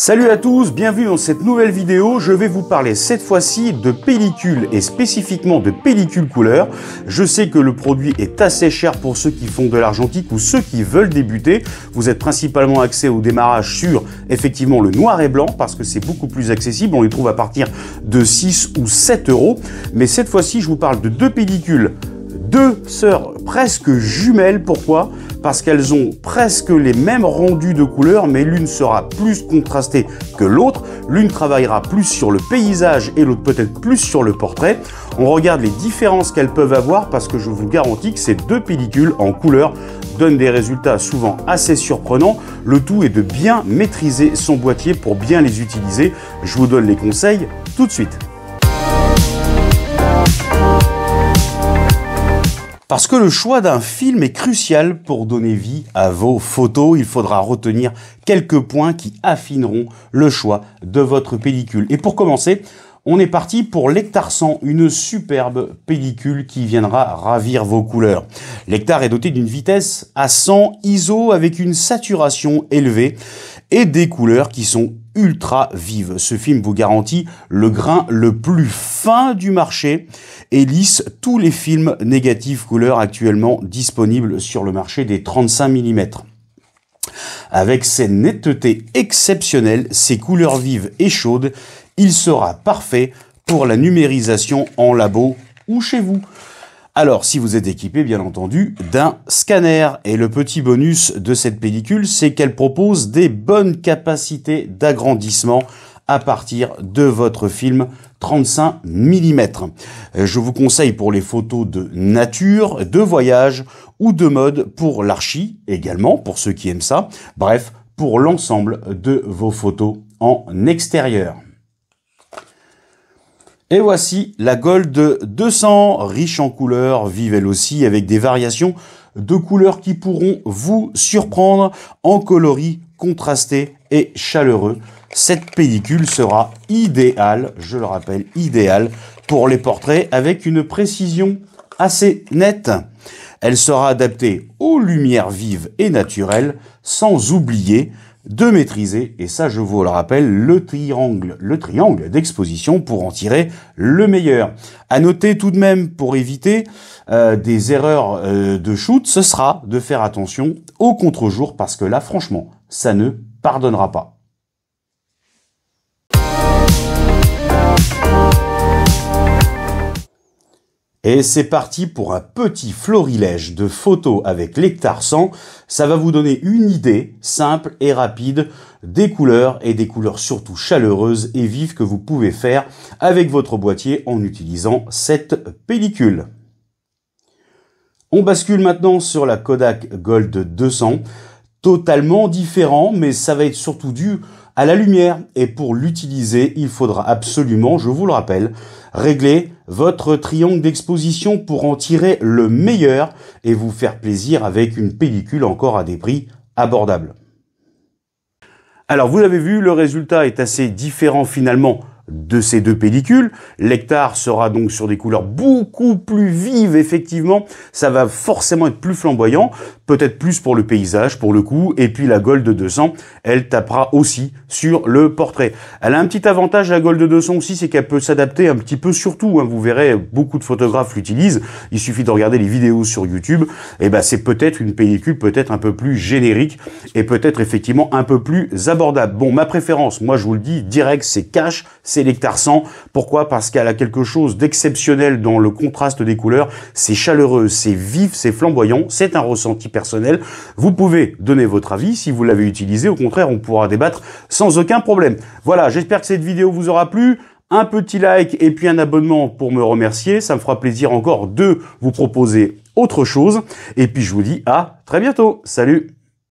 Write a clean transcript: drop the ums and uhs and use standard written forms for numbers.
Salut à tous, bienvenue dans cette nouvelle vidéo. Je vais vous parler cette fois-ci de pellicule et spécifiquement de pellicule couleur. Je sais que le produit est assez cher pour ceux qui font de l'argentique ou ceux qui veulent débuter. Vous êtes principalement axé au démarrage sur effectivement le noir et blanc parce que c'est beaucoup plus accessible. On les trouve à partir de 6 ou 7 euros. Mais cette fois-ci, je vous parle de deux pellicules, deux sœurs presque jumelles. Pourquoi ? Parce qu'elles ont presque les mêmes rendus de couleurs, mais l'une sera plus contrastée que l'autre. L'une travaillera plus sur le paysage et l'autre peut-être plus sur le portrait. On regarde les différences qu'elles peuvent avoir parce que je vous garantis que ces deux pellicules en couleur donnent des résultats souvent assez surprenants. Le tout est de bien maîtriser son boîtier pour bien les utiliser. Je vous donne les conseils tout de suite. Parce que le choix d'un film est crucial pour donner vie à vos photos, il faudra retenir quelques points qui affineront le choix de votre pellicule. Et pour commencer, on est parti pour l'Hectar 100, une superbe pellicule qui viendra ravir vos couleurs. L'Hectar est doté d'une vitesse à 100 ISO avec une saturation élevée et des couleurs qui sont ultra vives. Ce film vous garantit le grain le plus fin du marché et lisse tous les films négatifs couleurs actuellement disponibles sur le marché des 35 mm. Avec ses nettetés exceptionnelles, ses couleurs vives et chaudes, il sera parfait pour la numérisation en labo ou chez vous. Alors, si vous êtes équipé, bien entendu, d'un scanner. Et le petit bonus de cette pellicule, c'est qu'elle propose des bonnes capacités d'agrandissement à partir de votre film 35 mm. Je vous conseille pour les photos de nature, de voyage ou de mode pour l'archi également, pour ceux qui aiment ça. Bref, pour l'ensemble de vos photos en extérieur. Et voici la Gold 200, riche en couleurs, vive elle aussi, avec des variations de couleurs qui pourront vous surprendre en coloris contrastés et chaleureux. Cette pellicule sera idéale, je le rappelle, idéale pour les portraits avec une précision assez nette. Elle sera adaptée aux lumières vives et naturelles, sans oublier de maîtriser, et ça je vous le rappelle, le triangle d'exposition pour en tirer le meilleur. À noter tout de même, pour éviter des erreurs de shoot, ce sera de faire attention au contre-jour parce que là franchement ça ne pardonnera pas. Et c'est parti pour un petit florilège de photos avec l'Hectar 100. Ça va vous donner une idée simple et rapide des couleurs et des couleurs surtout chaleureuses et vives que vous pouvez faire avec votre boîtier en utilisant cette pellicule. On bascule maintenant sur la Kodak Gold 200. Totalement différent, mais ça va être surtout dû à la lumière. Et pour l'utiliser, il faudra absolument, je vous le rappelle, régler votre triangle d'exposition pour en tirer le meilleur et vous faire plaisir avec une pellicule encore à des prix abordables. Alors vous l'avez vu, le résultat est assez différent finalement de ces deux pellicules. L'Hectar sera donc sur des couleurs beaucoup plus vives, effectivement. Ça va forcément être plus flamboyant, peut-être plus pour le paysage, pour le coup. Et puis la Gold 200, elle tapera aussi sur le portrait. Elle a un petit avantage, la Gold 200 aussi, c'est qu'elle peut s'adapter un petit peu sur tout. Vous verrez, beaucoup de photographes l'utilisent. Il suffit de regarder les vidéos sur YouTube. Et ben, c'est peut-être une pellicule peut-être un peu plus générique et peut-être effectivement un peu plus abordable. Bon, ma préférence, moi je vous le dis direct, c'est cash, c'est l'Hectar 100. Pourquoi ? Parce qu'elle a quelque chose d'exceptionnel dans le contraste des couleurs. C'est chaleureux, c'est vif, c'est flamboyant. C'est un ressenti personnel. Vous pouvez donner votre avis si vous l'avez utilisé. Au contraire, on pourra débattre sans aucun problème. Voilà, j'espère que cette vidéo vous aura plu. Un petit like et puis un abonnement pour me remercier. Ça me fera plaisir encore de vous proposer autre chose. Et puis je vous dis à très bientôt. Salut!